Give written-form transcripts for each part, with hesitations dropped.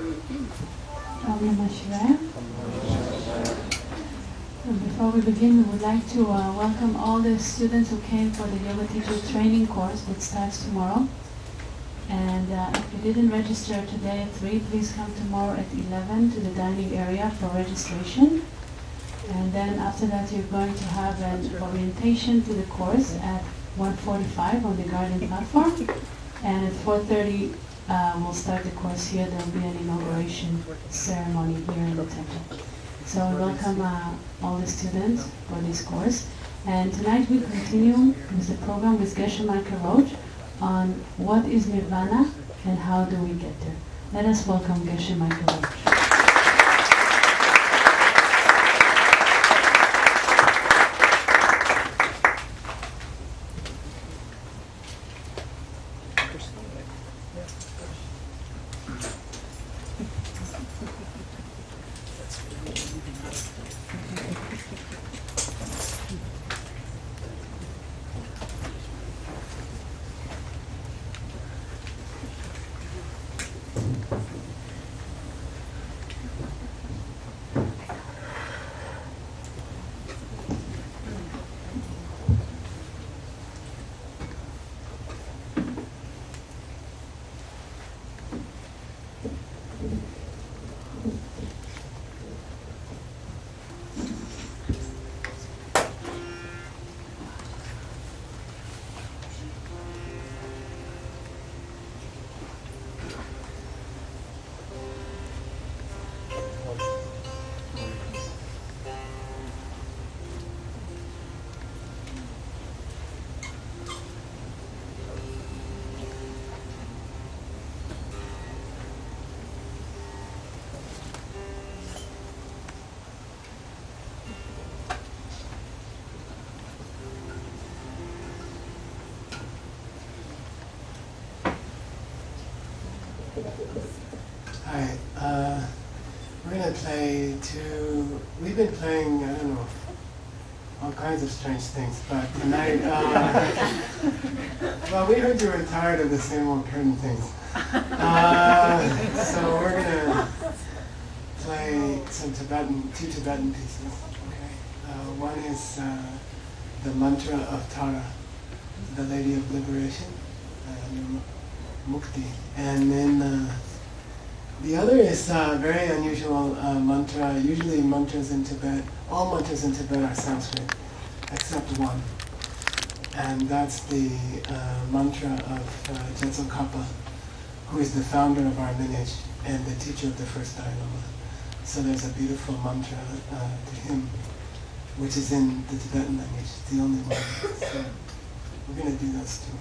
Om Namah Shivaya. And before we begin, we would like to welcome all the students who came for the Yoga Teacher Training course that starts tomorrow. And if you didn't register today at 3, please come tomorrow at 11 to the dining area for registration. And then after that, you're going to have an orientation to the course at 1:45 on the garden platform. And at 4:30, we'll start the course here. There will be an inauguration ceremony here in the temple. So we welcome all the students for this course. And tonight we continue with the program with Geshe Michael Roach on what is Nirvana and how do we get there. Let us welcome Geshe Michael Roach. Hi, we're going to play we've been playing, I don't know, all kinds of strange things, but tonight, well, we heard you were tired of the same old curtain things. So we're going to play two Tibetan pieces, okay? One is the mantra of Tara, the Lady of Liberation, Mukti, and then the other is a very unusual mantra. Usually mantras in Tibet, all mantras in Tibet are Sanskrit, except one. And that's the mantra of Jetsun Kappa, who is the founder of our lineage and the teacher of the first Dalai Lama. So there's a beautiful mantra to him, which is in the Tibetan language, the only one. So we're going to do those two.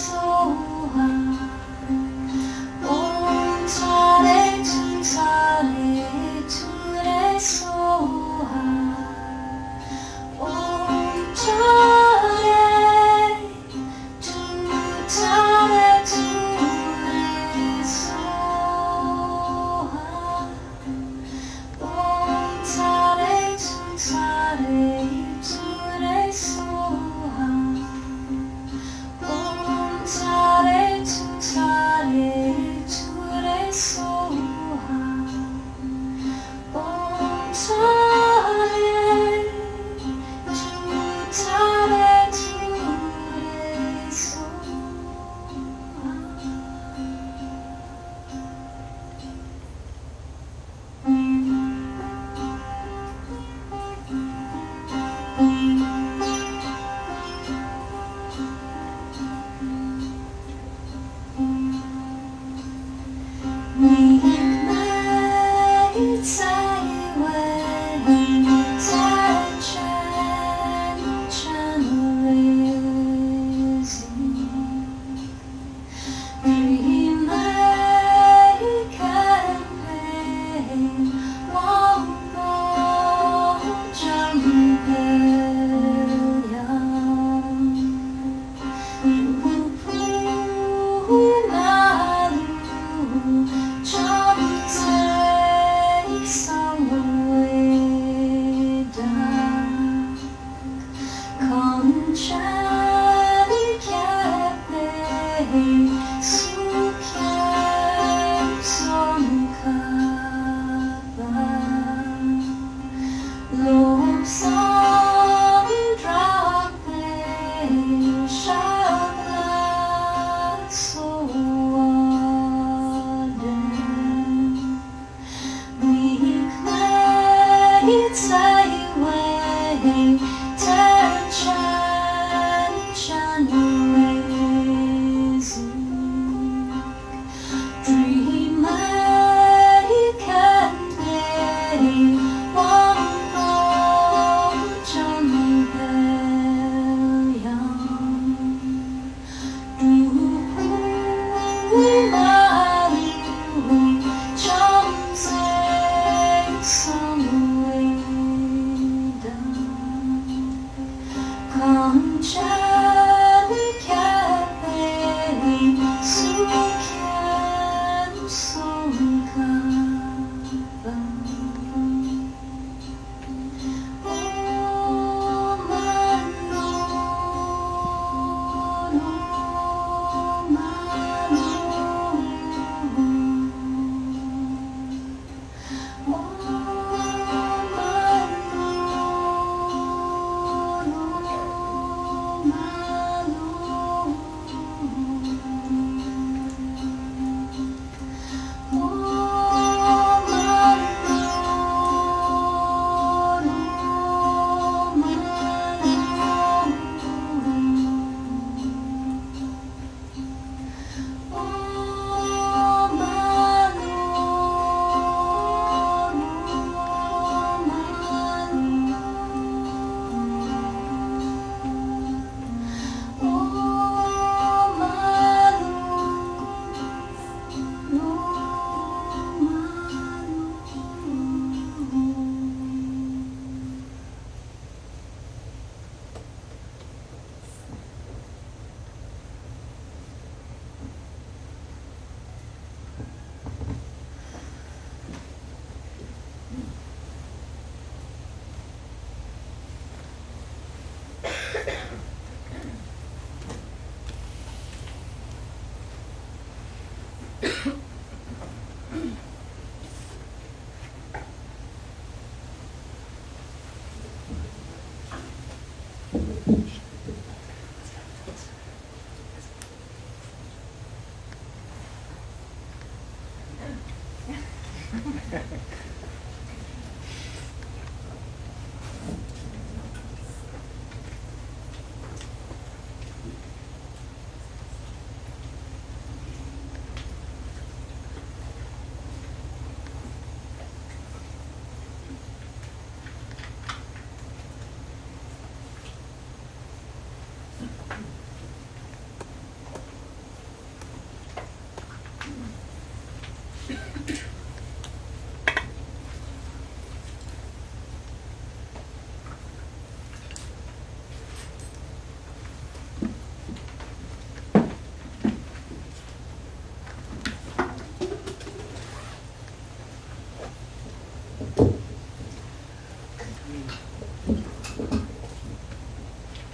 So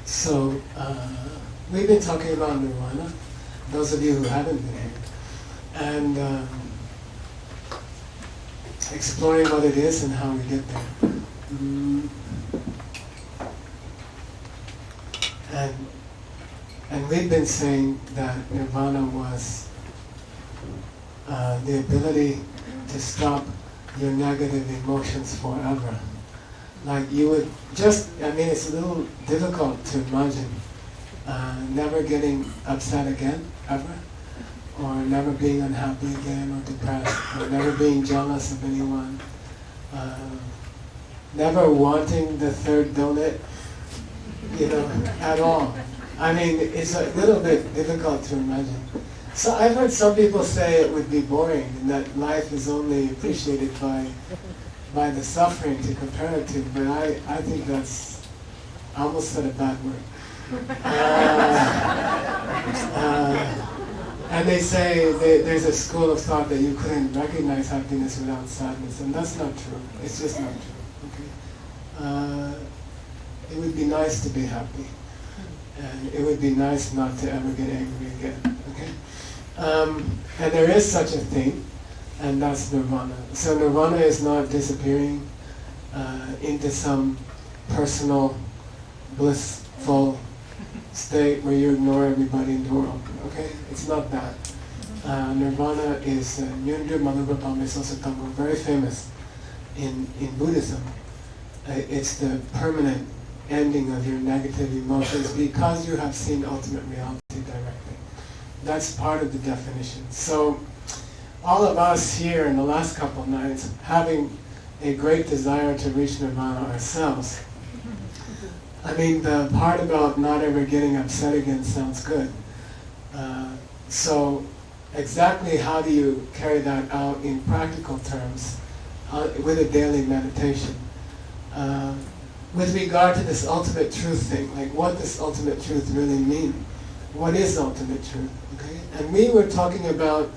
So, we've been talking about nirvana, those of you who haven't been here, and exploring what it is and how we get there. And we've been saying that nirvana was the ability to stop your negative emotions forever. Like you would just, it's a little difficult to imagine never getting upset again, ever, or never being unhappy again, or depressed, or never being jealous of anyone, never wanting the third donut, at all. It's a little bit difficult to imagine. So I've heard some people say it would be boring, and that life is only appreciated by the suffering to compare it to, but I think that's, I almost said a bad word. And they say there's a school of thought that you couldn't recognize happiness without sadness, and that's not true. It's just not true. Okay? It would be nice to be happy, And it would be nice not to ever get angry again. Okay? And there is such a thing, and that's nirvana. So nirvana is not disappearing into some personal, blissful state where you ignore everybody in the world. Okay? It's not that. Nirvana is Nyundru Malubha Mesosatango, very famous in Buddhism. It's the permanent ending of your negative emotions because you have seen ultimate reality directly. That's part of the definition. So all of us here in the last couple of nights having a great desire to reach nirvana ourselves. I mean, the part about not ever getting upset again sounds good. So exactly how do you carry that out in practical terms with a daily meditation? With regard to this ultimate truth thing, like what does ultimate truth really mean? What is ultimate truth? Okay, and we were talking about.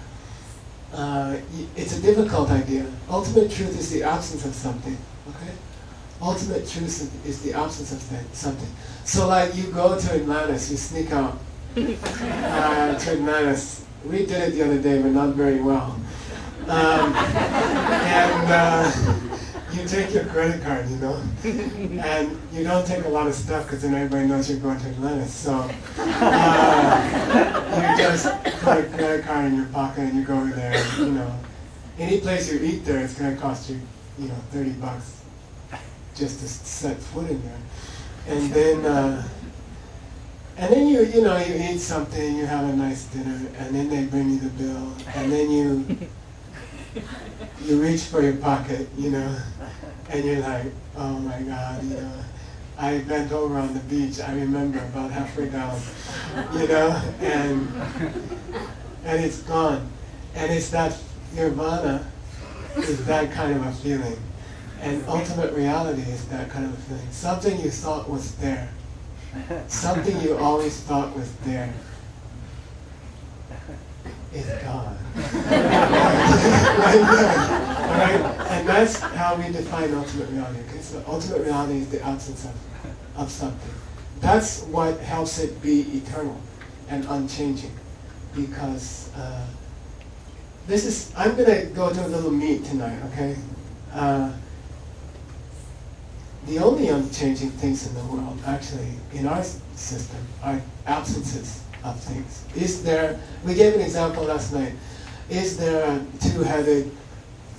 It's a difficult idea. Ultimate truth is the absence of something. Okay, ultimate truth is the absence of something. So, like you go to Atlantis, you sneak out to Atlantis. We did it the other day, but not very well. You take your credit card, you know, and you don't take a lot of stuff because then everybody knows you're going to Atlantis. So you just put a credit card in your pocket and you go over there. And, you know, any place you eat there, it's going to cost you, you know, $30 just to set foot in there. And then you eat something, you have a nice dinner, and then they bring you the bill, and then you reach for your pocket, you know, and you're like, oh my God, you know, I bent over on the beach, I remember, about halfway down, you know, and it's gone. And it's that nirvana is that kind of a feeling. And ultimate reality is that kind of a feeling. Something you thought was there. Something you always thought was there. Is gone. Right there. Right? And that's how we define ultimate reality. Okay? So ultimate reality is the absence of something. That's what helps it be eternal and unchanging. Because I'm going to go to a little meat tonight, okay? The only unchanging things in the world, actually, in our system, are absences of things. We gave an example last night, is there a two-headed,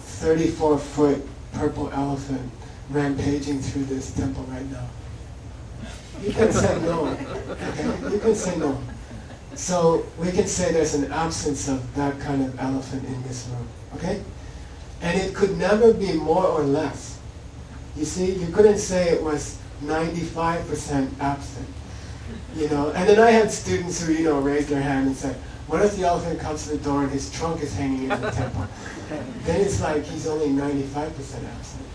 34-foot purple elephant rampaging through this temple right now? You can say no, okay? You can say no. So we can say there's an absence of that kind of elephant in this room, okay? And it could never be more or less. You see, you couldn't say it was 95% absent. You know, and then I had students who, you know, raised their hand and said, what if the elephant comes to the door and his trunk is hanging in the temple? Then it's like he's only 95% absent.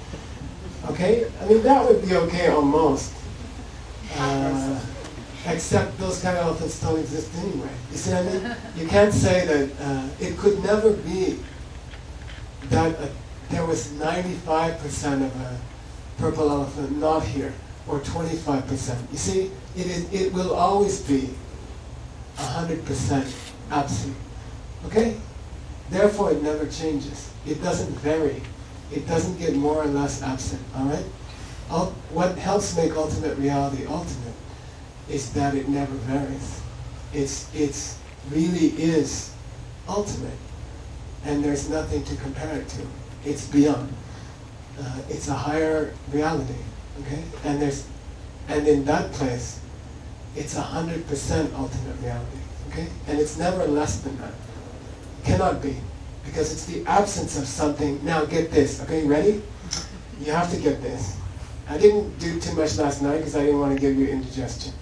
Okay? I mean, that would be okay almost. Except those kind of elephants don't exist anyway. You see what I mean? You can't say that it could never be that there was 95% of a purple elephant not here, or 25%. You see, it will always be 100% absent. Okay? Therefore, it never changes. It doesn't vary. It doesn't get more or less absent. All right? What helps make ultimate reality ultimate is that it never varies. It's really is ultimate, and there's nothing to compare it to. It's beyond. It's a higher reality, okay? And in that place, it's 100% ultimate reality, okay? And it's never less than that. Cannot be, because it's the absence of something. Now get this, okay? Ready? You have to get this. I didn't do too much last night because I didn't want to give you indigestion.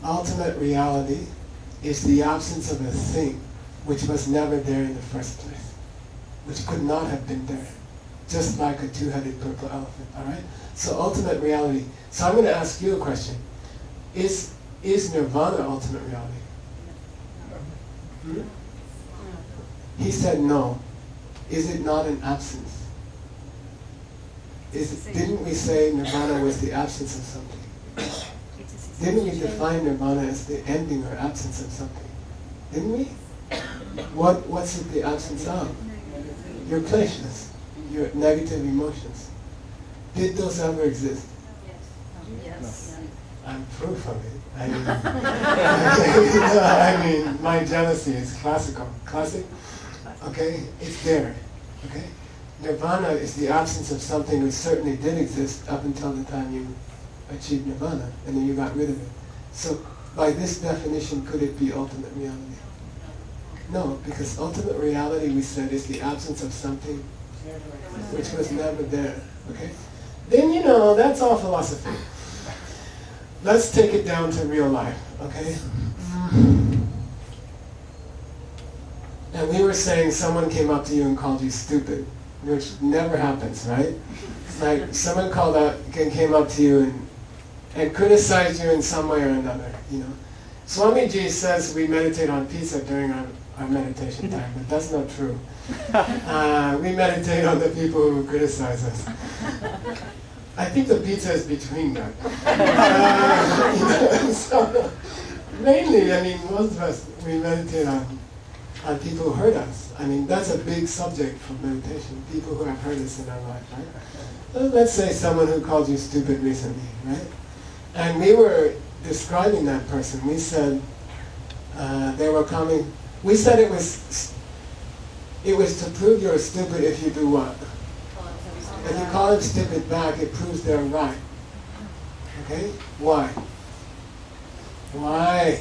Ultimate reality is the absence of a thing which was never there in the first place, which could not have been there, just like a two-headed purple elephant, all right? So ultimate reality. So I'm going to ask you a question. Is nirvana ultimate reality? He said no. Is it not an absence? Didn't we say nirvana was the absence of something? Didn't we define nirvana as the ending or absence of something? Didn't we? What's it the absence of? Your kleshas, your negative emotions. Did those ever exist? Yes. I'm proof of it. I mean, my jealousy is classical. Classic? Okay? It's there. Okay? Nirvana is the absence of something which certainly did exist up until the time you achieved nirvana, and then you got rid of it. So, by this definition, could it be ultimate reality? No, because ultimate reality, we said, is the absence of something which was never there. Okay? Then, that's all philosophy. Let's take it down to real life, okay? And we were saying someone came up to you and called you stupid, which never happens, right? It's like someone came up to you and criticized you in some way or another, Swamiji says we meditate on pizza during our meditation time, but that's not true. We meditate on the people who criticize us. I think the pizza is between that. So, mainly, most of us, we meditate on people who hurt us. That's a big subject for meditation, people who have hurt us in our life, right? Well, let's say someone who called you stupid recently, right? And we were describing that person. We said they were coming. We said it was to prove you're stupid if you do what? If you call them stupid back, it proves they're right. Okay? Why? Why?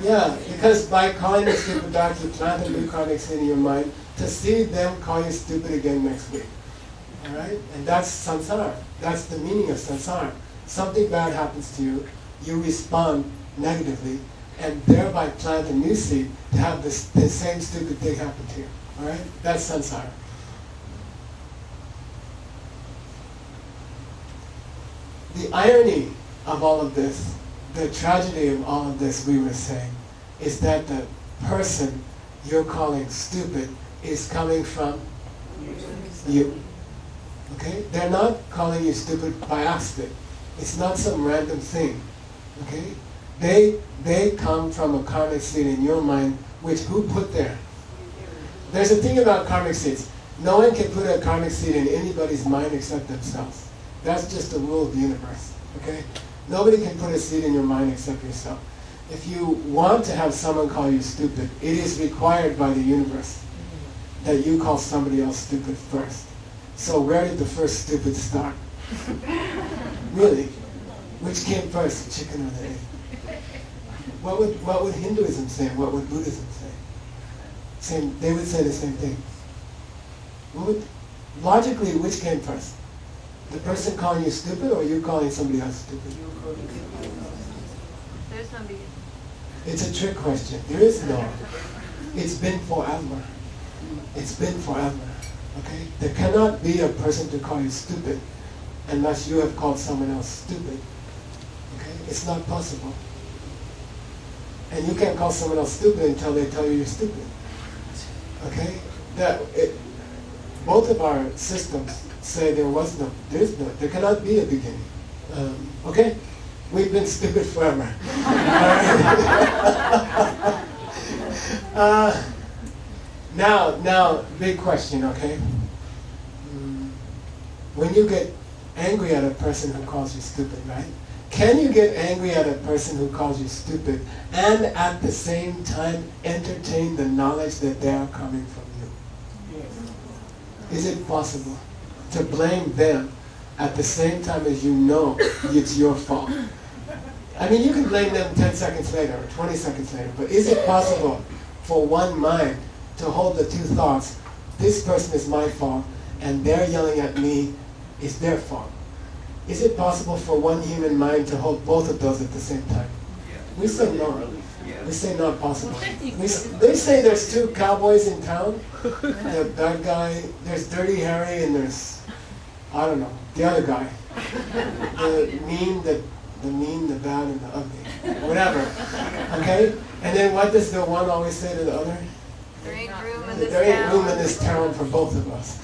Yeah, because by calling them stupid back, you plant a new karmic seed in your mind to see them call you stupid again next week. Alright? And that's samsara. That's the meaning of samsara. Something bad happens to you, you respond negatively, and thereby plant a new seed to have the same stupid thing happen to you. Alright? That's samsara. The irony of all of this, the tragedy of all of this, we were saying, is that the person you're calling stupid is coming from you. Okay? They're not calling you stupid by accident. It's not some random thing. Okay? They come from a karmic seed in your mind, which who put there? There's a thing about karmic seeds. No one can put a karmic seed in anybody's mind except themselves. That's just the rule of the universe, okay? Nobody can put a seed in your mind except yourself. If you want to have someone call you stupid, it is required by the universe that you call somebody else stupid first. So where did the first stupid start? Really? Which came first, the chicken or the egg? What would Hinduism say? What would Buddhism say? They would say the same thing. Logically, which came first? The person calling you stupid, or you calling somebody else stupid? There's no beginning. It's a trick question. There is no. It's been forever. It's been forever. Okay? There cannot be a person to call you stupid unless you have called someone else stupid. Okay? It's not possible. And you can't call someone else stupid until they tell you you're stupid. Okay? Both of our systems say there cannot be a beginning. Okay? We've been stupid forever. Now, big question, okay? When you get angry at a person who calls you stupid, right? Can you get angry at a person who calls you stupid and at the same time entertain the knowledge that they are coming from you? Is it possible to blame them at the same time as you know it's your fault? I mean, you can blame them 10 seconds later or 20 seconds later, but is it possible for one mind to hold the two thoughts, this person is my fault and they're yelling at me, is their fault? Is it possible for one human mind to hold both of those at the same time? We say no. We say not possible. They say there's two cowboys in town. The bad guy, there's Dirty Harry and there's, I don't know, the other guy. The mean, the bad, and the ugly. Whatever. Okay? And then what does the one always say to the other? There ain't room in There ain't room in this town for both of us.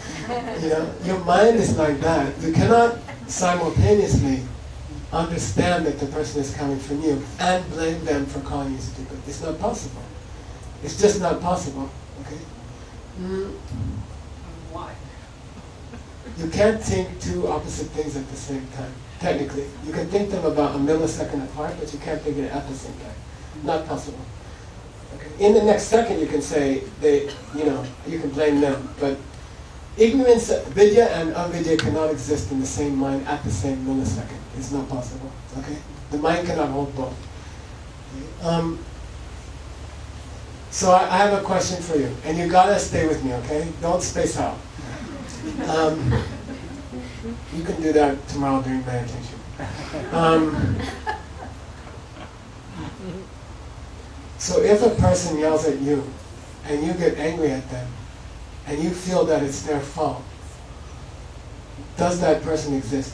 Your mind is like that. You cannot simultaneously understand that the person is coming from you and blame them for calling you stupid. It's not possible. It's just not possible. Okay? Why? You can't think two opposite things at the same time. Technically, you can think them about a millisecond apart, but you can't think it at the same time. Not possible. Okay? In the next second, you can say you can blame them, but ignorance, vidya and avidya cannot exist in the same mind at the same millisecond. It's not possible. Okay? The mind cannot hold both. So I have a question for you, and you gotta stay with me, okay? Don't space out. You can do that tomorrow during meditation. So if a person yells at you, and you get angry at them, and you feel that it's their fault, does that person exist?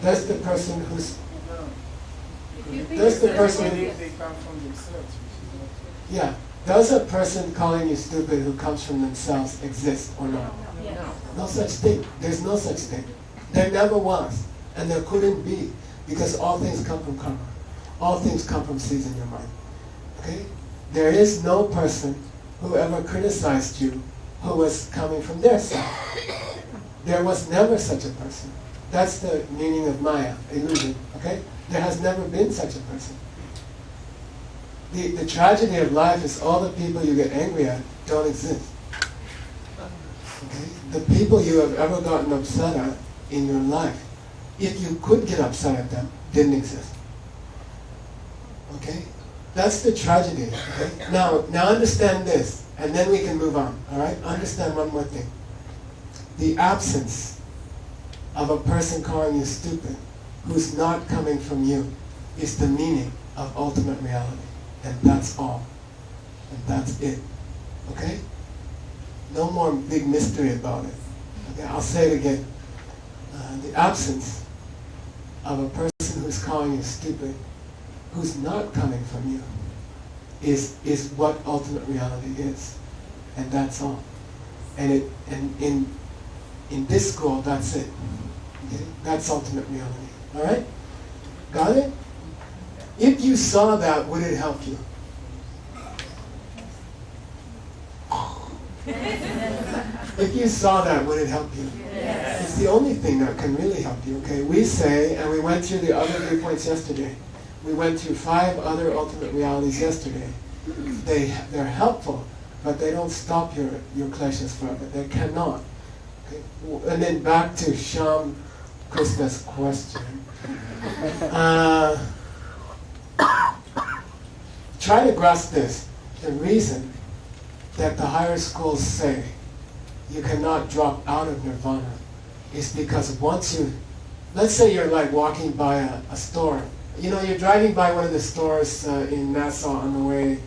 Does the person who's... Does the person... They come from themselves. Yeah. Does a person calling you stupid who comes from themselves exist or not? Yes. No such thing. There's no such thing. There never was. And there couldn't be. Because all things come from karma. All things come from seeds in your mind. Okay? There is no person who ever criticized you who was coming from their side. There was never such a person. That's the meaning of Maya, illusion. Okay? There has never been such a person. The tragedy of life is all the people you get angry at don't exist. Okay? The people you have ever gotten upset at in your life, if you could get upset at them, didn't exist. Okay? That's the tragedy. Okay? Now understand this, and then we can move on. All right? Understand one more thing. The absence of a person calling you stupid, who's not coming from you, is the meaning of ultimate reality. And that's all. And that's it. Okay? No more big mystery about it. Okay? I'll say it again. The absence of a person who's calling you stupid, who's not coming from you, is what ultimate reality is. And that's all. And in this school, that's it. Okay? That's ultimate reality. Alright? Got it? If you saw that, would it help you? If you saw that, would it help you? Yes. It's the only thing that can really help you. Okay, we say, and we went through the other viewpoints yesterday. We went through 5 other ultimate realities yesterday. They're helpful, but they don't stop your kleshas forever. They cannot. Okay? And then back to Sham Krishna's question. Try to grasp this. The reason that the higher schools say you cannot drop out of nirvana is because once you, let's say you're like walking by a store. You know, you're driving by one of the stores in Nassau on the way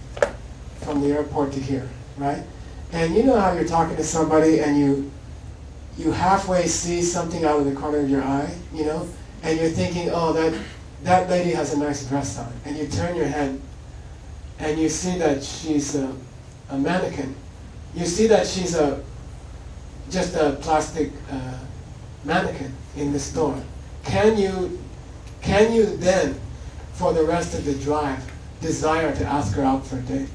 from the airport to here, right? And you know how you're talking to somebody and you halfway see something out of the corner of your eye, you know? And you're thinking, oh, that lady has a nice dress on. And you turn your head and you see that she's a mannequin. You see that she's just a plastic mannequin in the store. Can you then, for the rest of the drive, desire to ask her out for a date?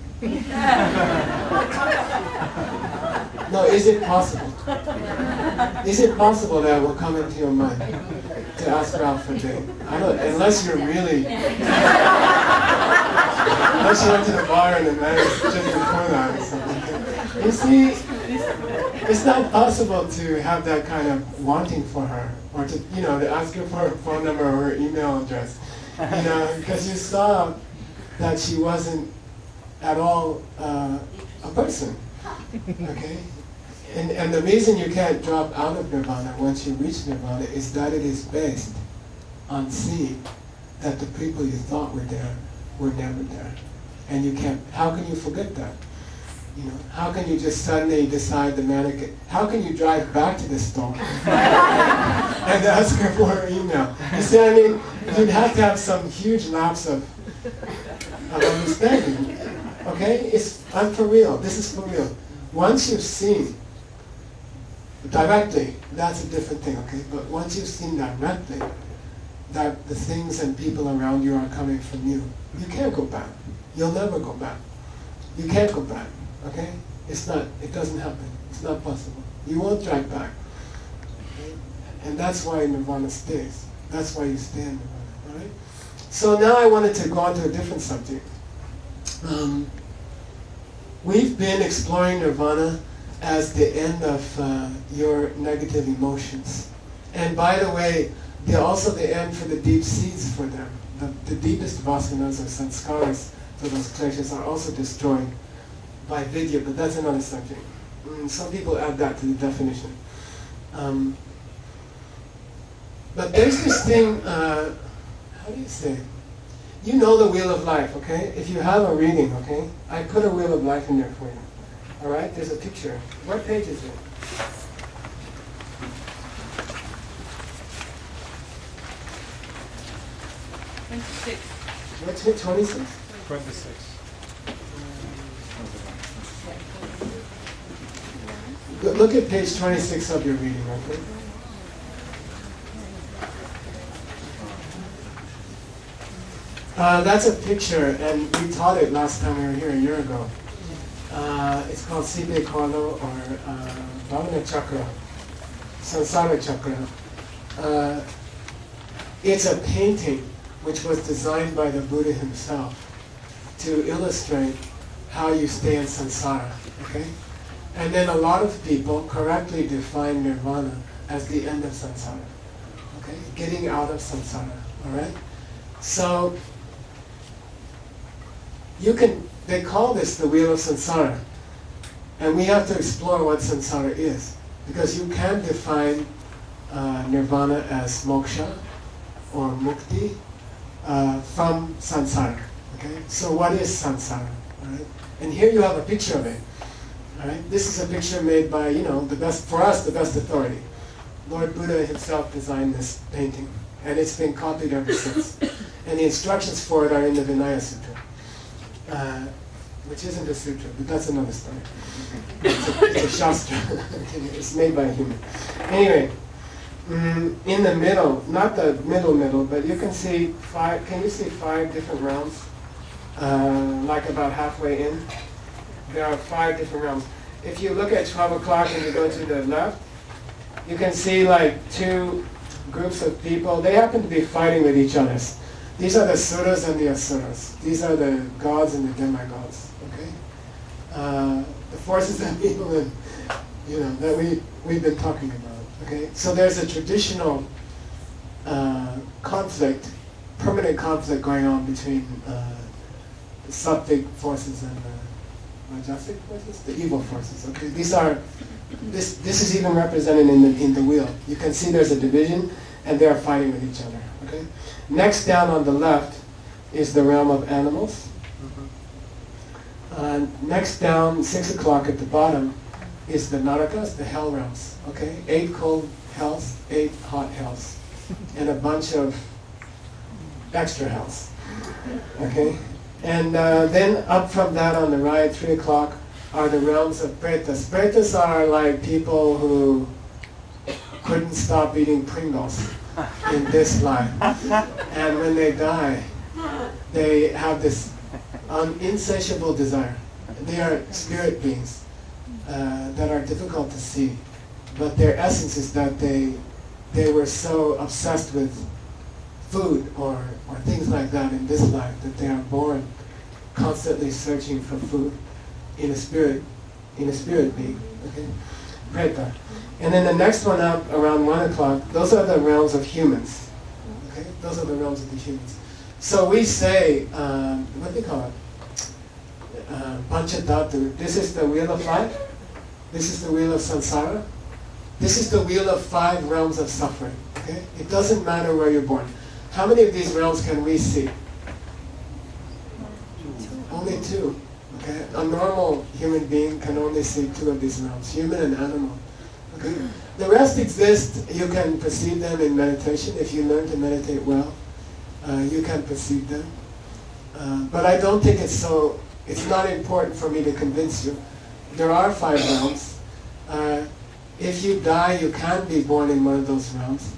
No, is it possible? Is it possible that will come into your mind to ask her out for a date? I don't, unless you're really, unless you went to the bar and the man was just before that or something. You see, it's not possible to have that kind of wanting for her, or to, to ask her for her phone number or her email address, because you saw that she wasn't at all a person, okay? And the reason you can't drop out of nirvana once you reach nirvana is that it is based on seeing that the people you thought were there were never there. And you can't, how can you forget that? How can you just suddenly decide the mannequin? How can you drive back to the store and ask her for her email? You see what I mean? You'd have to have some huge lapse of understanding. Okay? I'm for real. This is for real. Once you've seen directly, that's a different thing, okay? But once you've seen directly that the things and people around you are coming from you, you can't go back. You'll never go back. You can't go back, okay? It doesn't happen. It's not possible. You won't drive back. Okay? And that's why Nirvana stays. That's why you stay in Nirvana, all right? So now I wanted to go on to a different subject. We've been exploring Nirvana as the end of your negative emotions. And by the way, they're also the end for the deep seeds for them. The deepest vasanas or sanskaras for those kleshas are also destroyed by vidya, but that's another subject. Some people add that to the definition. But there's this thing, how do you say? You know the wheel of life, okay? If you have a reading, okay? I put a wheel of life in there for you. All right? There's a picture. What page is it? What's it, 26? 26. Look at page 26 of your reading, okay? That's a picture, and we taught it last time we were here a year ago. It's called Sibe Karlo or Bhavana Chakra, Sansara Chakra. It's a painting which was designed by the Buddha himself to illustrate how you stay in samsara, okay? And then a lot of people correctly define nirvana as the end of samsara, okay? Getting out of samsara, all right? So, they call this the wheel of samsara, and we have to explore what samsara is, because you can define nirvana as moksha or mukti from samsara. Okay, so what is samsara? All right, and here you have a picture of it. All right, this is a picture made by the best authority. Lord Buddha himself designed this painting, and it's been copied ever since. And the instructions for it are in the Vinaya Sutra, which isn't a sutra, but that's another story. It's a shastra. It's made by a human. Anyway, in the middle, not the middle, but you can see five. Can you see 5 different realms? Like about halfway in, there are 5 different realms. If you look at 12 o'clock and you go to the left, you can see like 2 groups of people. They happen to be fighting with each other. These are the suras and the asuras. These are the gods and the demigods. Okay, the forces that people that we've been talking about. Okay, so there's a traditional conflict, permanent conflict going on between the sattvic forces and the rajasic forces, the evil forces. Okay, this is even represented in the wheel. You can see there's a division, and they are fighting with each other. Okay, next down on the left is the realm of animals. Next down, 6 o'clock at the bottom, is the narakas, the hell realms. Okay, 8 cold hells, 8 hot hells, and a bunch of extra hells. Okay, and then up from that on the right, 3 o'clock, are the realms of pretas. Pretas are like people who couldn't stop eating Pringles in this life, and when they die, they have this insatiable desire. They are spirit beings that are difficult to see, but their essence is that they were so obsessed with food or things like that in this life that they are born constantly searching for food in a spirit being. Okay, preta. And then the next one up around 1 o'clock, those are the realms of humans. Okay, those are the realms of the humans. So we say, what do they call it? Panchadhatu. This is the wheel of life. This is the wheel of samsara. This is the wheel of 5 realms of suffering. Okay? It doesn't matter where you're born. How many of these realms can we see? 2. Only 2. Okay? A normal human being can only see 2 of these realms, human and animal. Okay? The rest exist. You can perceive them in meditation. If you learn to meditate well, you can perceive them. But I don't think it's not important for me to convince you. There are 5 realms. If you die, you can be born in one of those realms.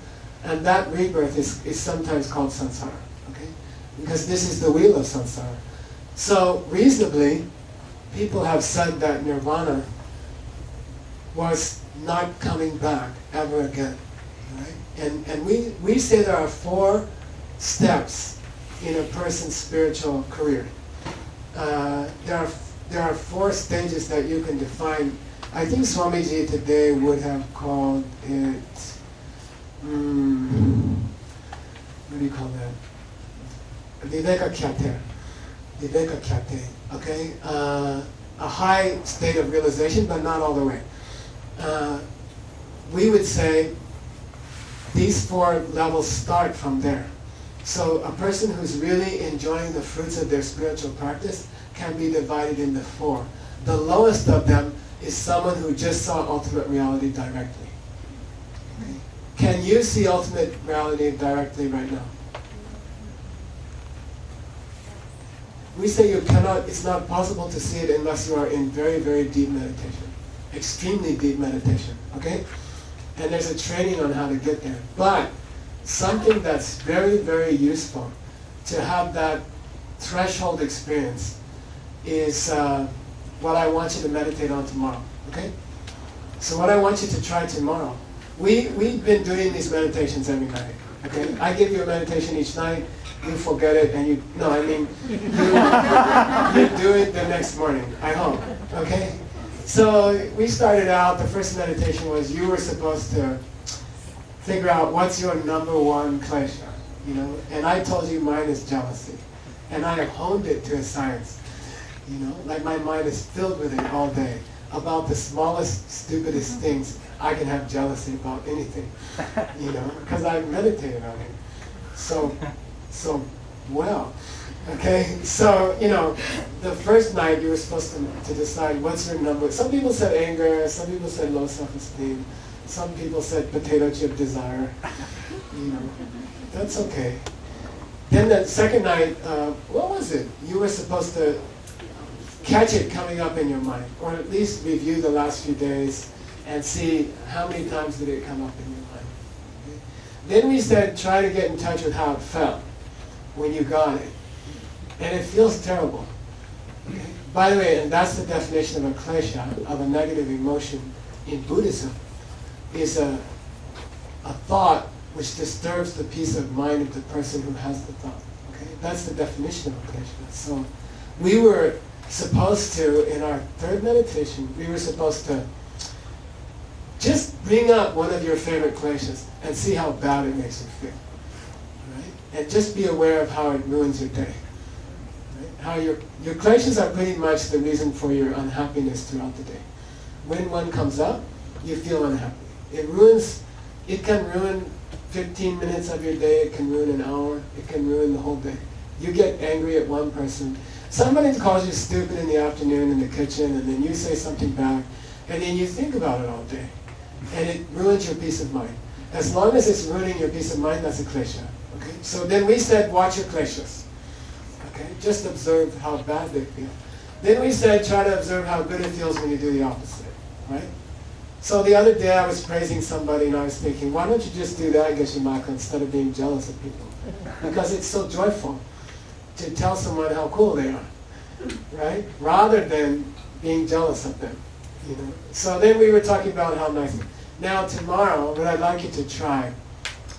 And that rebirth is sometimes called samsara. Okay? Because this is the wheel of samsara. So reasonably, people have said that nirvana was not coming back ever again. Right? And we say there are 4 steps in a person's spiritual career. There are 4 stages that you can define. I think Swamiji today would have called it, what do you call that? Viveka Kyate. Viveka Kyate. Okay? A high state of realization, but not all the way. We would say these 4 levels start from there. So a person who's really enjoying the fruits of their spiritual practice can be divided into 4. The lowest of them is someone who just saw ultimate reality directly. Okay? Can you see ultimate reality directly right now? We say you cannot, it's not possible to see it unless you are in very, very deep meditation. Extremely deep meditation. Okay? And there's a training on how to get there. But something that's very, very useful to have that threshold experience is what I want you to meditate on tomorrow. Okay? So what I want you to try tomorrow, we've been doing these meditations every night. Okay? I give you a meditation each night, you forget it, and you do it the next morning, I hope. Okay? So we started out, the first meditation was you were supposed to figure out what's your number 1 klesha, and I told you mine is jealousy. And I honed it to a science, like my mind is filled with it all day. About the smallest, stupidest things, I can have jealousy about anything, because I meditated on it. So well. Okay, so, the first night you were supposed to decide what's your number. Some people said anger, some people said low self-esteem, some people said potato chip desire. That's okay. Then the second night, what was it? You were supposed to catch it coming up in your mind, or at least review the last few days and see how many times did it come up in your mind. Okay? Then we said try to get in touch with how it felt when you got it. And it feels terrible. Okay? By the way, and that's the definition of a klesha, of a negative emotion in Buddhism, is a thought which disturbs the peace of mind of the person who has the thought. Okay? That's the definition of a klesha. So we were supposed to, in our 3rd meditation, we were supposed to just bring up one of your favorite kleshas and see how bad it makes you feel. Right? And just be aware of how it ruins your day. How your kleshas are pretty much the reason for your unhappiness throughout the day. When one comes up, you feel unhappy. It can ruin 15 minutes of your day, it can ruin an hour, it can ruin the whole day. You get angry at one person. Somebody calls you stupid in the afternoon in the kitchen, and then you say something back, and then you think about it all day. And it ruins your peace of mind. As long as it's ruining your peace of mind, that's a klesha. Okay? So then we said, watch your kleshas. Okay? Just observe how bad they feel. Then we said, try to observe how good it feels when you do the opposite. Right? So the other day I was praising somebody and I was thinking, why don't you just do that, Geshe Michael, instead of being jealous of people? Because it's so joyful to tell someone how cool they are. Right? Rather than being jealous of them. So then we were talking about how nice. Now tomorrow, what I'd like you to try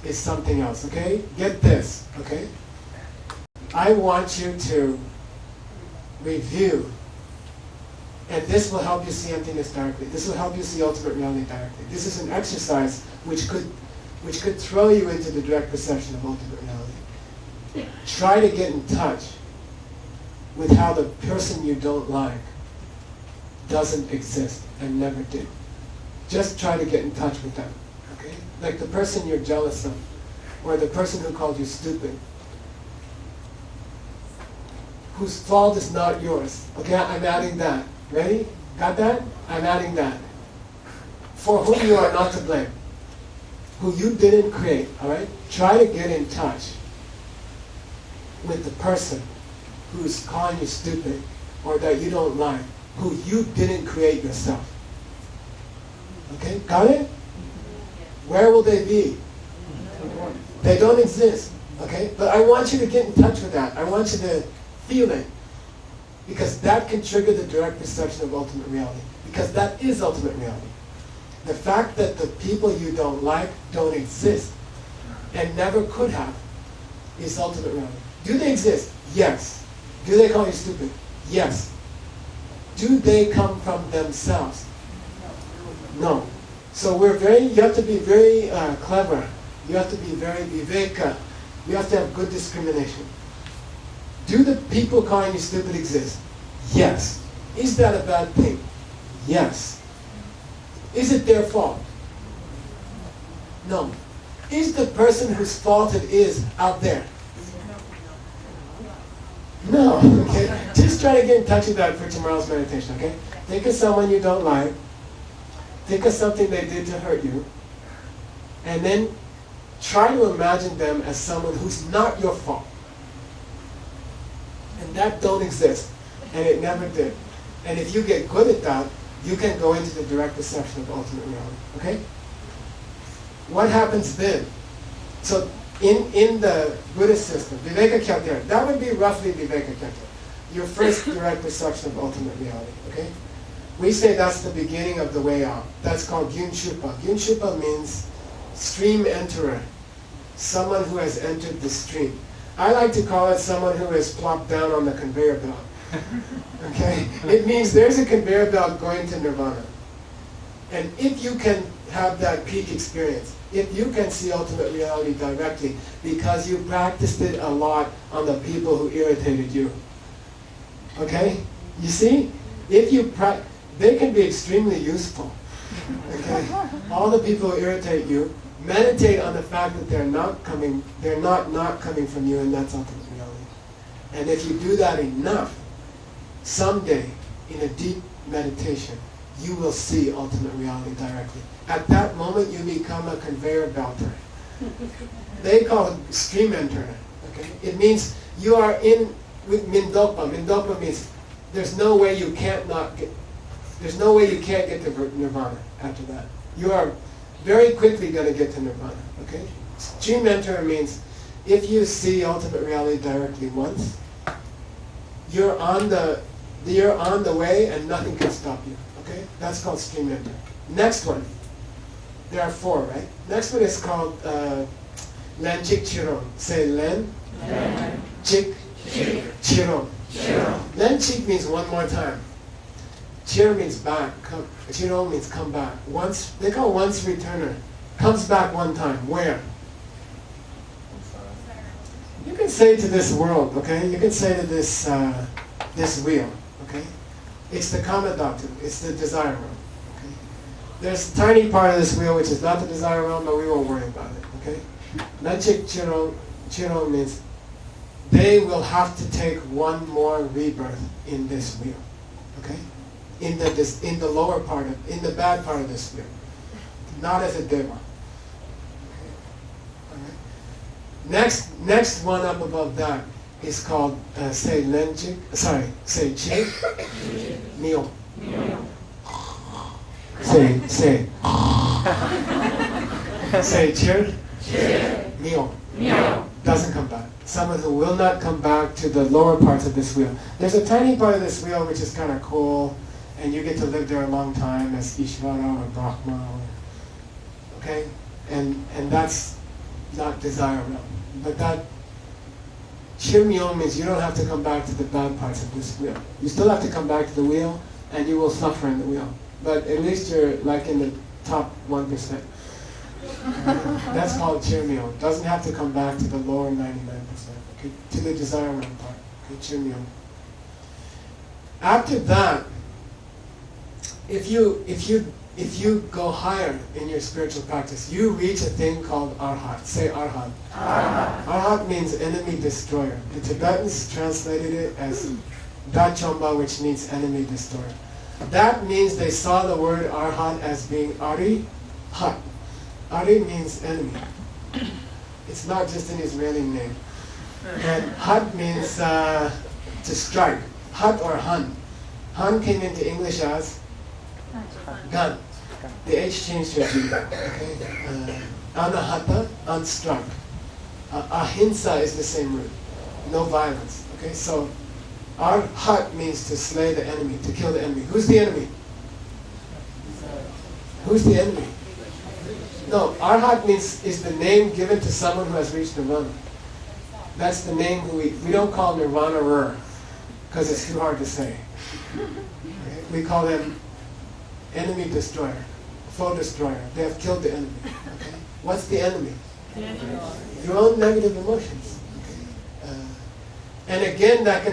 is something else, okay? Get this, okay? I want you to review, and this will help you see emptiness directly. This will help you see ultimate reality directly. This is an exercise which could throw you into the direct perception of ultimate reality. Try to get in touch with how the person you don't like doesn't exist and never did. Just try to get in touch with them, okay? Like the person you're jealous of, or the person who called you stupid, whose fault is not yours. Okay, I'm adding that. Ready? Got that? I'm adding that. For whom you are not to blame, who you didn't create, all right? Try to get in touch with the person who's calling you stupid or that you don't like, who you didn't create yourself. Okay, got it? Where will they be? They don't exist. Okay, but I want you to get in touch with that. I want you to feel it. Because that can trigger the direct perception of ultimate reality. Because that is ultimate reality. The fact that the people you don't like don't exist and never could have is ultimate reality. Do they exist? Yes. Do they call you stupid? Yes. Do they come from themselves? No. So you have to be very clever. You have to be very viveka. You have to have good discrimination. Do the people calling you stupid exist? Yes. Is that a bad thing? Yes. Is it their fault? No. Is the person whose fault it is out there? No. Okay. Just try to get in touch with that for tomorrow's meditation. Okay. Think of someone you don't like. Think of something they did to hurt you. And then try to imagine them as someone who's not your fault. And that don't exist. And it never did. And if you get good at that, you can go into the direct perception of ultimate reality. Okay? What happens then? So in the Buddhist system, Viveka-kyatra, that would be roughly Viveka-kyatra. Your first direct perception of ultimate reality. Okay? We say that's the beginning of the way out. That's called Gyun-shupa. Gyun-shupa means stream enterer. Someone who has entered the stream. I like to call it someone who has plopped down on the conveyor belt. Okay? It means there's a conveyor belt going to nirvana. And if you can have that peak experience, if you can see ultimate reality directly, because you practiced it a lot on the people who irritated you. Okay? You see? If you they can be extremely useful. Okay? All the people who irritate you, meditate on the fact that they're not coming from you, and that's ultimate reality. And if you do that enough, someday, in a deep meditation, you will see ultimate reality directly. At that moment, you become a conveyor belter. They call it stream enter. Okay? It means you are in with mindopa. Mindopa means there's no way you can't get to nirvana after that. You are very quickly going to get to nirvana. Okay? Stream enter means if you see ultimate reality directly once, you're on the way and nothing can stop you. Okay? That's called stream enter. Next one. There are 4, right? Next one is called Len Chik Chirom. Say Len. Chik Chirom. Len Chik means one more time. Chir means back. Chirom means come back. Once, they call once returner. Comes back one time. Where? You can say to this world, okay? You can say to this this wheel, okay? It's the kama dhatu. It's the desire realm. Okay? There's a tiny part of this wheel which is not the desire realm, but we won't worry about it, okay? Nanchik Chiro means they will have to take one more rebirth in this wheel, okay? In the lower part in the bad part of this wheel, not as a deva. Okay? All right. Next one up above that is called say lenchik. Say chik mio. Say say chir mio. Doesn't come back. Someone who will not come back to the lower parts of this wheel. There's a tiny part of this wheel which is kind of cool, and you get to live there a long time as Ishvara or Brahma. Okay? And that's not desire realm. But that Shirmyo means you don't have to come back to the bad parts of this wheel. You still have to come back to the wheel, and you will suffer in the wheel. But at least you're like in the top 1%. That's called Chirmyo. Doesn't have to come back to the lower 99%. Okay? To the desire realm part. Okay? Chirmyo. After that, if you go higher in your spiritual practice, you reach a thing called arhat. Say arhat. Arhat means enemy destroyer. The Tibetans translated it as dachomba, which means enemy destroyer. That means they saw the word arhat as being ari, hat. Ari means enemy. It's not just an Israeli name. And hat means to strike. Hat or han. Han came into English as gun. The H changed to a G. Okay? Anahata, unstruck. Ahimsa is the same root. No violence. Okay? So our hat means to slay the enemy, to kill the enemy. Who's the enemy? Who's the enemy? No, arhat means is the name given to someone who has reached nirvana. That's the name who we don't call nirvana-er, because it's too hard to say. Okay? We call them enemy destroyer, foe destroyer. They have killed the enemy. Okay? What's the enemy? Your own negative emotions. Okay? And again, that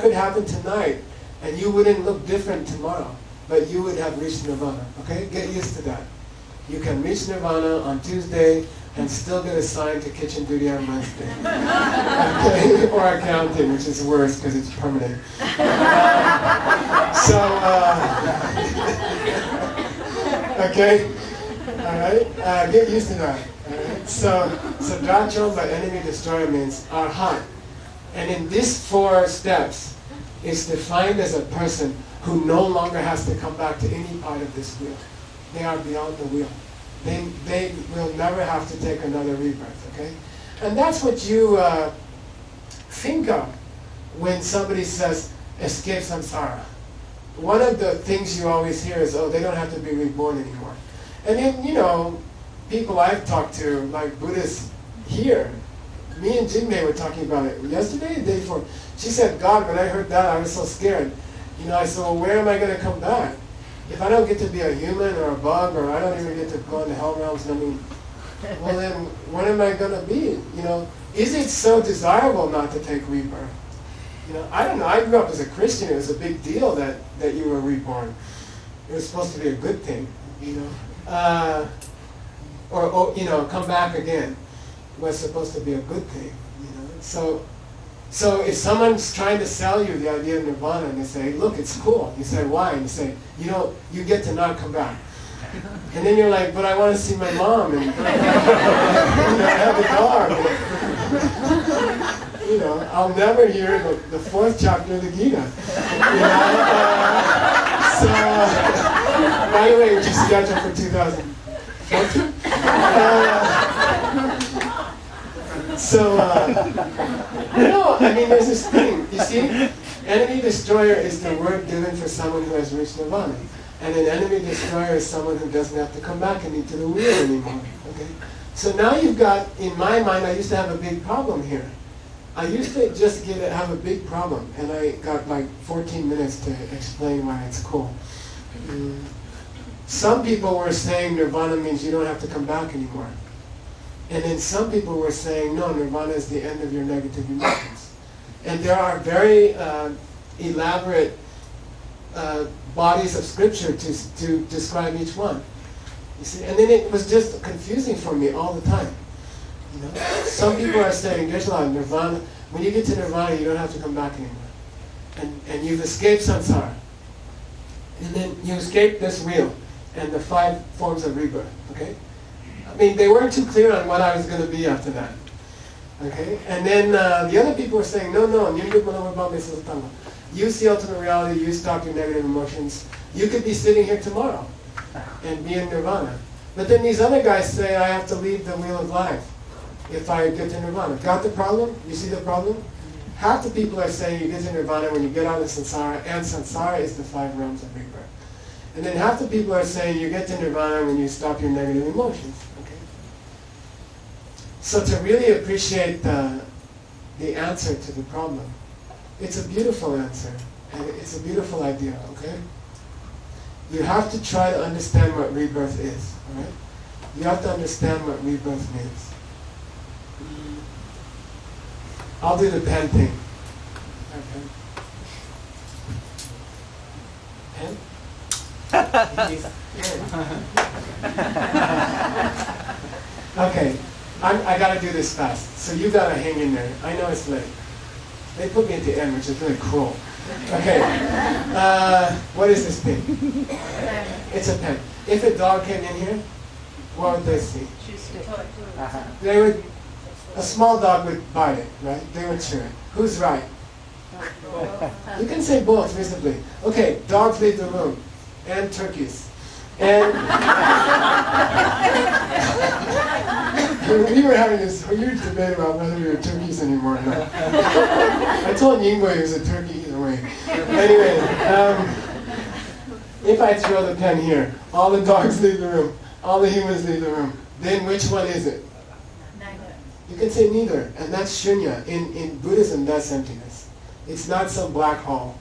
could happen tonight, and you wouldn't look different tomorrow, but you would have reached nirvana. Okay? Get used to that. You can reach nirvana on Tuesday and still get assigned to kitchen duty on Wednesday. Okay? Or accounting, which is worse because it's permanent. Okay? Alright? Get used to that. Alright? So Drachomba, enemy destroyer, means arhat. And in these 4 steps, it's defined as a person who no longer has to come back to any part of this wheel. They are beyond the wheel. They will never have to take another rebirth, okay? And that's what you think of when somebody says, escape samsara. One of the things you always hear is, oh, they don't have to be reborn anymore. And then, people I've talked to, like Buddhists here, me and Jinmei were talking about it yesterday, the day before. She said, God, when I heard that, I was so scared. I said, well, where am I going to come back? If I don't get to be a human or a bug, or I don't even get to go into hell realms, well then, what am I going to be? Is it so desirable not to take rebirth? I don't know. I grew up as a Christian. It was a big deal that you were reborn. It was supposed to be a good thing, or come back again was supposed to be a good thing, So if someone's trying to sell you the idea of nirvana and they say, look, it's cool. You say, why? And you say, you get to not come back. And then you're like, but I want to see my mom and have a dog. I'll never hear the 4th chapter of the Gita. By the way, which is scheduled for 2014. There's this thing. You see, enemy destroyer is the word given for someone who has reached nirvana. And an enemy destroyer is someone who doesn't have to come back into the wheel anymore. Okay? So now you've got, in my mind, I used to have a big problem here. I used to just have a big problem, and I got like 14 minutes to explain why it's cool. Some people were saying nirvana means you don't have to come back anymore. And then some people were saying, no, nirvana is the end of your negative emotions. And there are very elaborate bodies of scripture to describe each one. You see? And then it was just confusing for me all the time. Some people are saying, there's a lot of nirvana. When you get to nirvana, you don't have to come back anymore. And you've escaped samsara. And then you escape this wheel and the 5 forms of rebirth. Okay? They weren't too clear on what I was going to be after that. Okay? And then the other people were saying, no, you see ultimate reality, you stop your negative emotions. You could be sitting here tomorrow and be in nirvana. But then these other guys say, I have to leave the wheel of life if I get to nirvana. Got the problem? You see the problem? Half the people are saying you get to nirvana when you get out of samsara, and samsara is the 5 realms of rebirth. And then half the people are saying you get to nirvana when you stop your negative emotions. Okay? So to really appreciate the answer to the problem, it's a beautiful answer, and it's a beautiful idea, okay? You have to try to understand what rebirth is, all right? You have to understand what rebirth means. I'll do the pen thing. Pen? Okay, I gotta do this fast, so you gotta hang in there. I know it's late. They put me at the end, which is really cruel. Okay, what is this thing? It's a pen. If a dog came in here, what would they see? They would. A small dog would bite it, right? They would chew it. Who's right? You can say both reasonably. Okay, dogs leave the room, and turkeys. And we were having this huge debate about whether we were turkeys anymore or not. I told Yingwei he was a turkey either way. Anyway, if I throw the pen here, all the dogs leave the room, all the humans leave the room, then which one is it? Neither. You can say neither, and that's shunya. In Buddhism, that's emptiness. It's not some black hole.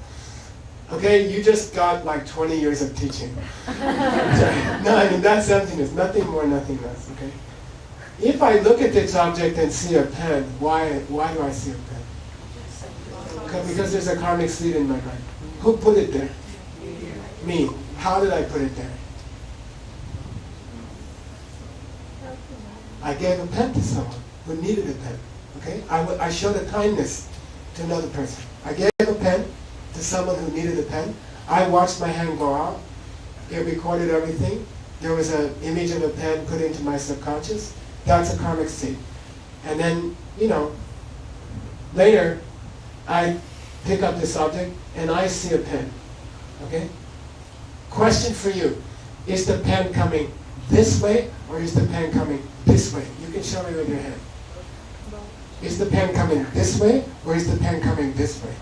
Okay, you just got like 20 years of teaching. No, I mean, that's emptiness. Nothing more, nothing less, okay? If I look at this object and see a pen, why do I see a pen? Because there's a karmic seed in my mind. Who put it there? Me. How did I put it there? I gave a pen to someone who needed a pen, okay? I showed a kindness to another person. I gave a pen to someone who needed a pen. I watched my hand go out. It recorded everything. There was an image of a pen put into my subconscious. That's a karmic seed. And then, later, I pick up this object and I see a pen. Okay? Question for you. Is the pen coming this way or is the pen coming this way? You can show me with your hand. Is the pen coming this way or is the pen coming this way?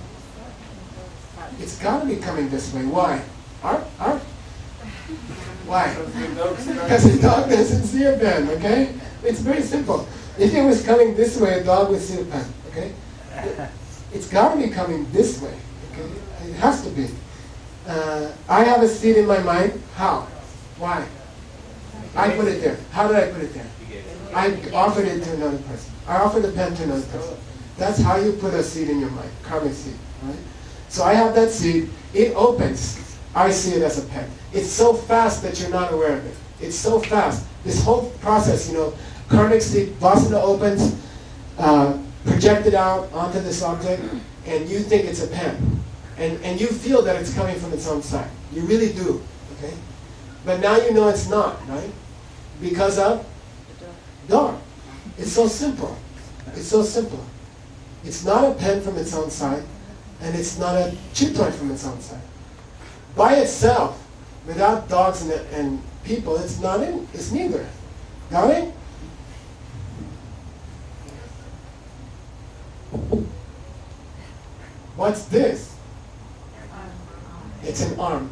It's got to be coming this way. Why? Art? Why? Because the dog doesn't see a pen, okay? It's very simple. If it was coming this way, a dog would see a pen, okay? It's got to be coming this way, okay? It has to be. I have a seed in my mind. How? Why? I put it there. How did I put it there? I offered it to another person. I offered the pen to another person. That's how you put a seed in your mind, karmic seed, right? So I have that seed. It opens. I see it as a pen. It's so fast that you're not aware of it. It's so fast. This whole process, karmic seed, vasana opens, projected out onto this object, and you think it's a pen. And you feel that it's coming from its own side. You really do, okay? But now you know it's not, right? Because of dog. It's so simple. It's so simple. It's not a pen from its own side, and it's not a chew toy from its own side. By itself, without dogs and people, it's neither. Got it? What's this? It's an arm.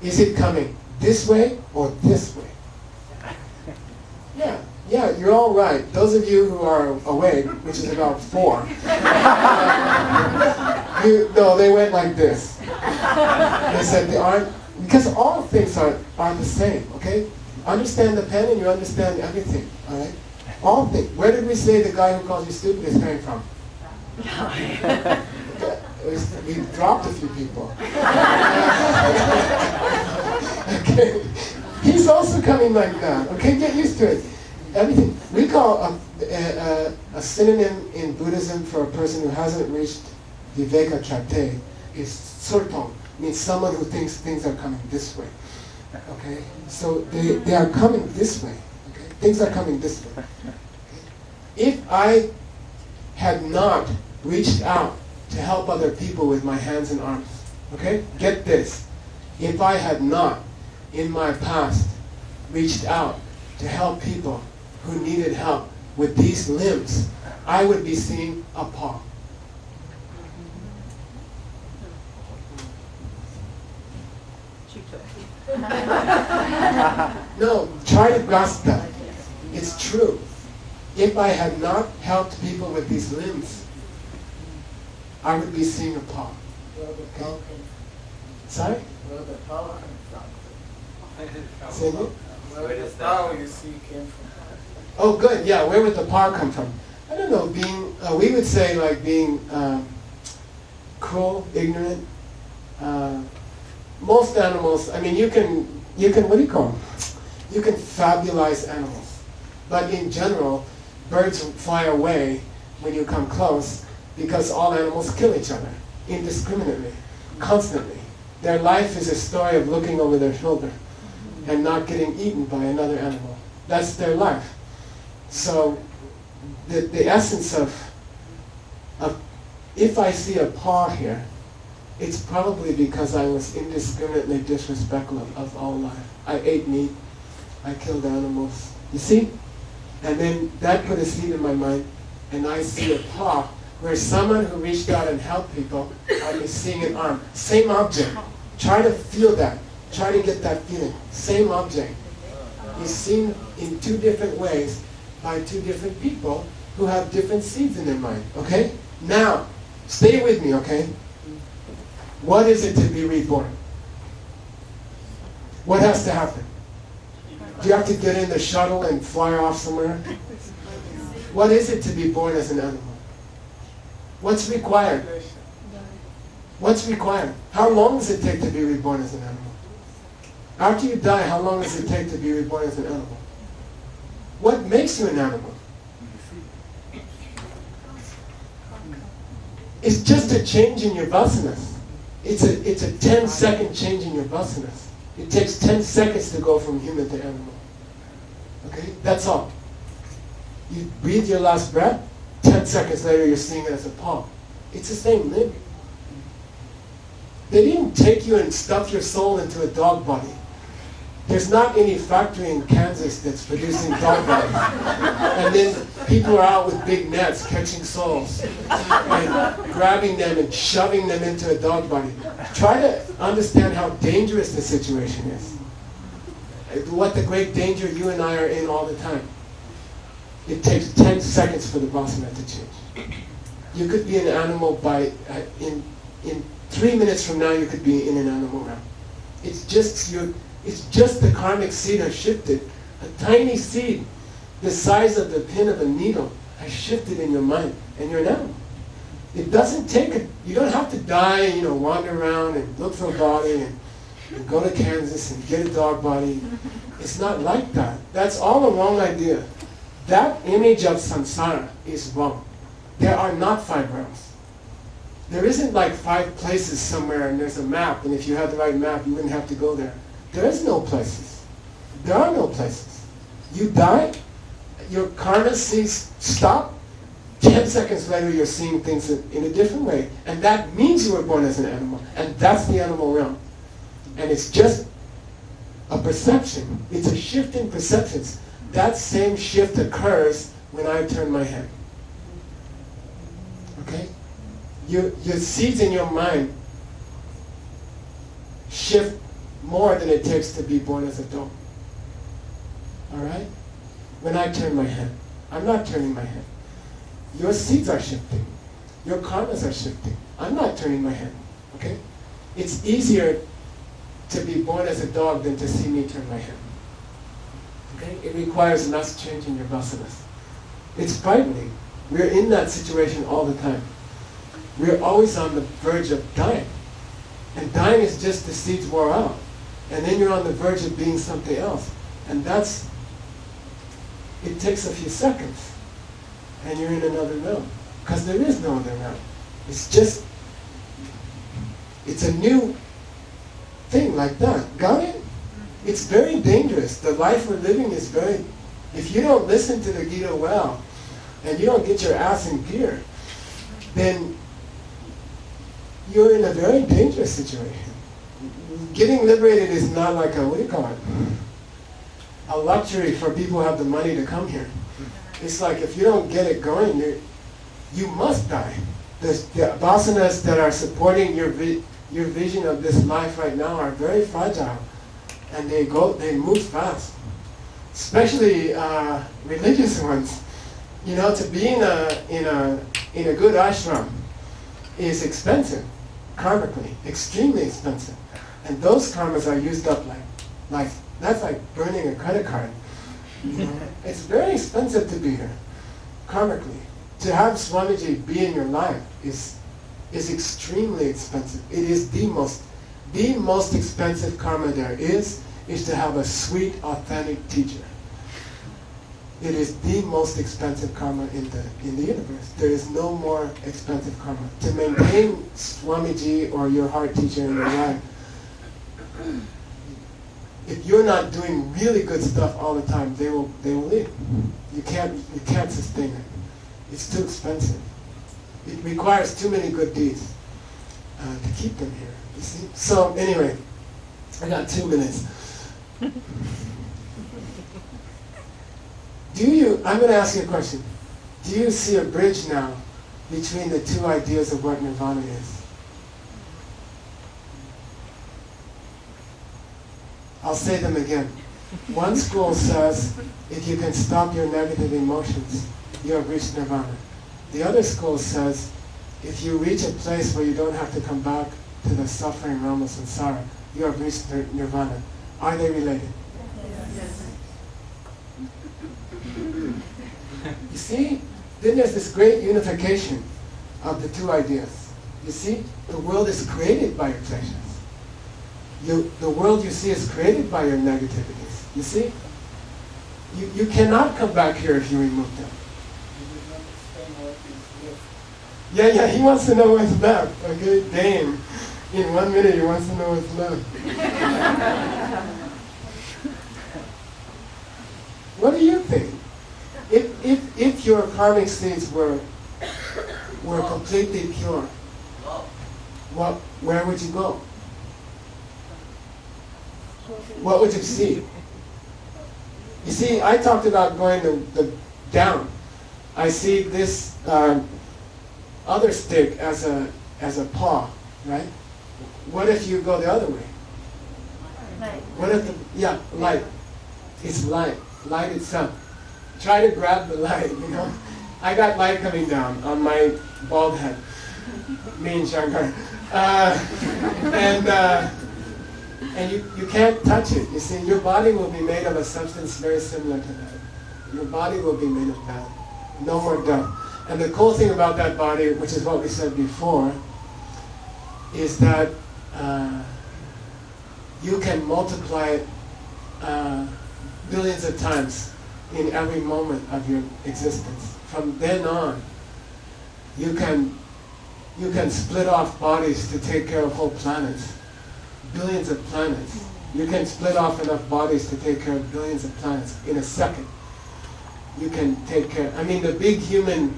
Is it coming this way or this way? Yeah, you're all right. Those of you who are awake, which is about 4, they went like this. They said the arm, because all things are the same, okay? Understand the pen and you understand everything, all right? All things. Where did we say the guy who calls you stupid is coming from? We dropped a few people. Okay. He's also coming like that, okay? Get used to it. Everything. We call a synonym in Buddhism for a person who hasn't reached Viveka Chate is Surtong. Means someone who thinks things are coming this way. Okay? So they are coming this way. Okay? Things are coming this way. Okay? If I had not reached out to help other people with my hands and arms, okay? Get this. If I had not, in my past, reached out to help people who needed help with these limbs, I would be seeing a paw. No, try to grasp that. It's true. If I had not helped people with these limbs, I would be seeing a paw. Okay? Sorry? Where the power came from? Say it? Where the power you see came from? Oh, good. Yeah, where would the power come from? I don't know. We would say like being cruel, ignorant. Most animals. I mean, you can. What do you call them? You can fabulize animals, but in general, birds fly away when you come close because all animals kill each other indiscriminately, constantly. Their life is a story of looking over their shoulder and not getting eaten by another animal. That's their life. So the essence of if I see a paw here, it's probably because I was indiscriminately disrespectful of all life. I ate meat, I killed animals. You see? And then that put a seed in my mind, and I see a paw where someone who reached out and helped people, I was seeing an arm. Same object. Try to feel that. Try to get that feeling. Same object. Is seen in two different ways by two different people who have different seeds in their mind. Okay? Now, stay with me, okay? What is it to be reborn? What has to happen? Do you have to get in the shuttle and fly off somewhere? What is it to be born as an animal? What's required? What's required? How long does it take to be reborn as an animal? After you die, how long does it take to be reborn as an animal? What makes you an animal? It's just a change in your vasanas. It's a 10-second change in your vasanas. It takes 10 seconds to go from human to animal. Okay? That's all. You breathe your last breath, 10 seconds later you're seeing it as a paw. It's the same thing. They didn't take you and stuff your soul into a dog body. There's not any factory in Kansas that's producing dog bodies. And then people are out with big nets catching souls and grabbing them and shoving them into a dog body. Try to understand how dangerous the situation is. What the great danger you and I are in all the time. It takes 10 seconds for the vasana to change. You could be an animal in 3 minutes from now you could be in an animal realm. It's just the karmic seed has shifted. A tiny seed, the size of the pin of a needle, has shifted in your mind, and you're an animal. It doesn't take you don't have to die, wander around and look for a body and go to Kansas and get a dog body. It's not like that. That's all a wrong idea. That image of samsara is wrong. There are not 5 realms. There isn't like 5 places somewhere and there's a map, and if you had the right map, you wouldn't have to go there. There is no places. There are no places. You die, your karma sees stop, 10 seconds later you're seeing things in a different way. And that means you were born as an animal. And that's the animal realm. And it's just a perception. It's a shift in perceptions. That same shift occurs when I turn my head. Okay? Your seeds in your mind shift more than it takes to be born as a dog. Alright? When I turn my head. I'm not turning my head. Your seeds are shifting. Your karmas are shifting. I'm not turning my head. Okay? It's easier to be born as a dog than to see me turn my head. Okay? It requires less change in your vasanas. It's frightening. We're in that situation all the time. We're always on the verge of dying. And dying is just the seeds wore out. And then you're on the verge of being something else. And it takes a few seconds. And you're in another realm. Because there is no other realm. It's a new thing like that. Got it? It's very dangerous. The life we're living is very... If you don't listen to the Gita well, and you don't get your ass in gear, then you're in a very dangerous situation. Getting liberated is not like a luxury for people who have the money to come here. It's like if you don't get it going, you must die. The vasanas that are supporting your vision of this life right now are very fragile, and they move fast. Especially religious ones. To be in a good ashram is expensive, karmically, extremely expensive. And those karmas are used up like that's like burning a credit card. It's very expensive to be here, karmically. To have Swamiji be in your life is extremely expensive. It is the most expensive karma there is to have a sweet, authentic teacher. It is the most expensive karma in the universe. There is no more expensive karma. To maintain Swamiji or your heart teacher in your life, if you're not doing really good stuff all the time, they will leave. You can't sustain it. It's too expensive. It requires too many good deeds. to keep them here. You see? So anyway, I got 2 minutes. I'm going to ask you a question. Do you see a bridge now between the two ideas of what nirvana is? I'll say them again. One school says, if you can stop your negative emotions, you have reached nirvana. The other school says, if you reach a place where you don't have to come back to the suffering realm of samsara, you have reached nirvana. Are they related? Yes. You see? Then there's this great unification of the two ideas. You see? The world is created by your pleasures. The world you see is created by your negativities. You see? You cannot come back here if you remove them. Yeah, he wants to know what's left. Okay, Dane. In 1 minute, he wants to know what's left. What do you think? If your karmic seeds were completely pure, where would you go? What would you see? You see, I talked about going down. I see this other stick as a paw, right? What if you go the other way? Light. What if light? It's light. Light itself. Try to grab the light, you know. I got light coming down on my bald head. Me and Shankar. And you can't touch it. You see, your body will be made of a substance very similar to that. Your body will be made of that. No more doubt. And the cool thing about that body, which is what we said before, is that you can multiply it billions of times in every moment of your existence. From then on, you can split off bodies to take care of whole planets. Billions of planets. You can split off enough bodies to take care of billions of planets in a second. You can take care. I mean, the big human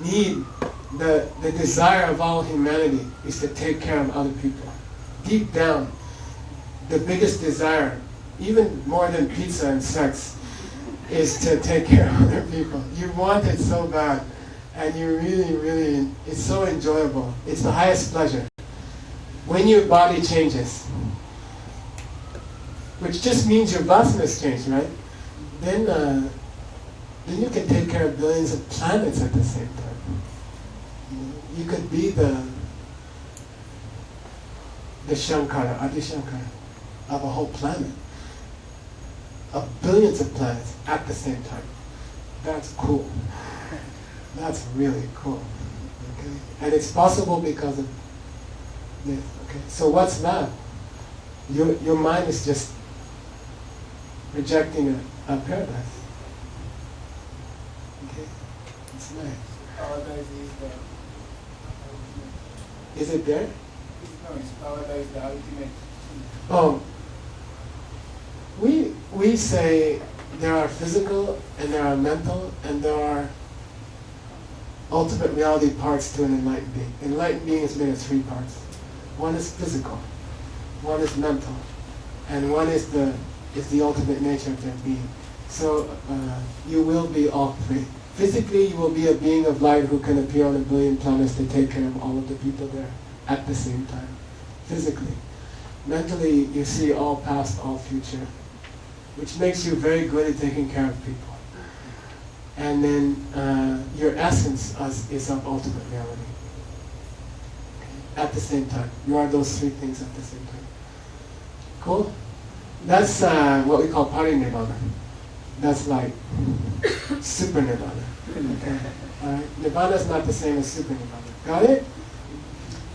need, the desire of all humanity is to take care of other people. Deep down, the biggest desire, even more than pizza and sex, is to take care of other people. You want it so bad, and you really, really, it's so enjoyable. It's the highest pleasure. When your body changes, which just means your vasanas change, right? Then you can take care of billions of planets at the same time. You could be the Shankara, Adi Shankara, of a whole planet. Of billions of planets at the same time. That's cool. That's really cool. Okay? And it's possible because of this. Okay? So what's that? Your mind is just rejecting a paradise. Okay? It's nice. Paradise is there. Is it there? No, it's paradise, the ultimate. Oh. We say there are physical and there are mental and there are ultimate reality parts to an enlightened being. Enlightened being is made of 3 parts. One is physical, one is mental, and one is the ultimate nature of their being. So you will be all 3. Physically, you will be a being of light who can appear on a billion planets to take care of all of the people there at the same time. Physically. Mentally, you see all past, all future, which makes you very good at taking care of people. And then your essence is of ultimate reality. At the same time. You are those 3 things at the same time. Cool? That's what we call parinirvana. That's like super nirvana. Okay? Alright? Nirvana is not the same as super nirvana. Got it?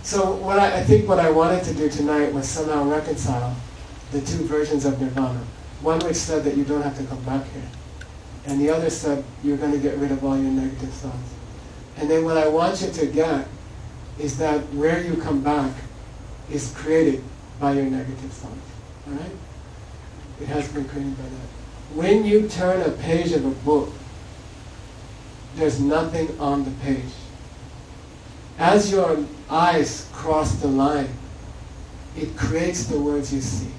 So I think what I wanted to do tonight was somehow reconcile the 2 versions of nirvana. One which said that you don't have to come back here. And the other said you're going to get rid of all your negative thoughts. And then what I want you to get is that where you come back is created by your negative thoughts. Alright? It has been created by that. When you turn a page of a book, there's nothing on the page. as your eyes cross the line, it creates the words you see.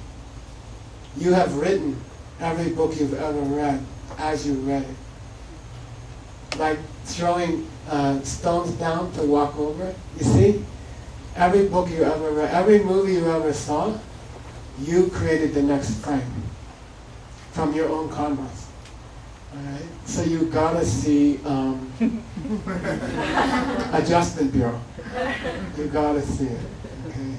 You have written every book you've ever read as you read it. Like throwing stones down to walk over. You see? Every book you ever read, every movie you ever saw, you created the next frame from your own karmas. Alright? So you gotta see Adjustment Bureau. You gotta see it. Okay?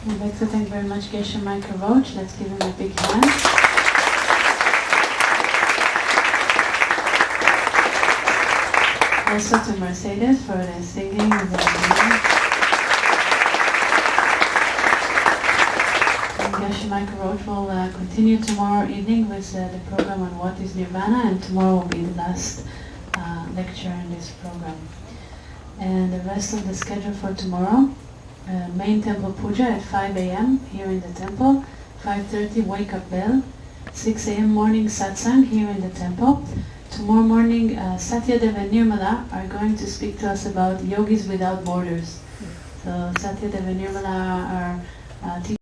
I'd like to thank very much Geshe Michael Roach. Let's give him a big hand. Also to Mercedes for the singing and the singing. And Geshe Michael Roach will continue tomorrow evening with the program on what is Nirvana, and tomorrow will be the last lecture in this program. And the rest of the schedule for tomorrow: main temple puja at 5 a.m. here in the temple, 5:30 wake up bell, 6 a.m. morning satsang here in the temple. Tomorrow morning, Satyadeva and Nirmala are going to speak to us about yogis without borders. So Satyadeva and Nirmala are teaching